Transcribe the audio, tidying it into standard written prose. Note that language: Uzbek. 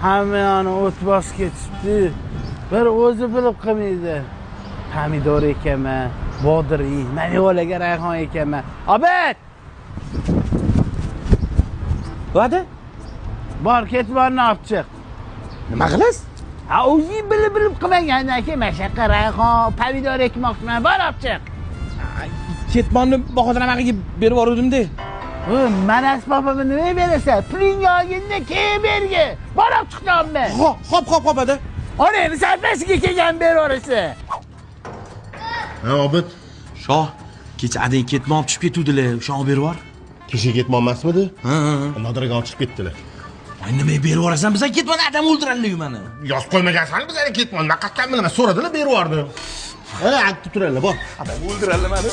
Hammayoni o't bosib ketibdi. Bir o'zi bilib qilmaydi. Pomidor ekanman, bodring, mevalarga rayhon ekanman. Obed! Vada? Bor, ketmonni olib chiq. Nima qilasiz? Ha, o'zing bilib qilmagandan keyin mashaqqa rayhon, pomidor ekmoqchiman. Bor, olib chiq. Ketmonni Bahodir amaga berib yubordim-da. Mana asbobimni nima berasan? Pulingni olganda keyin bergin. Bor, olib chiqdimmi? Hop, ada. Onani sarfasiga kelgan beraverasiz. Ha, Obid. Shoh, kecha adang ketmon olib chiqib ketuvdilar. O'shani berib yubor. Kecha ketmon emasmidi? Ha. Nodiraga olib chiqib ketdilar. Voy, nimaga berib yuborasan? Bizlar ketmon adam o'ldiradilar meni. Yozib qo'ymagansan bizlar ketmonni naqaqqan bilaman. So'radilar, berib yubordim. Ha, aytib turadilar, bor. Adam o'ldiradilar meni.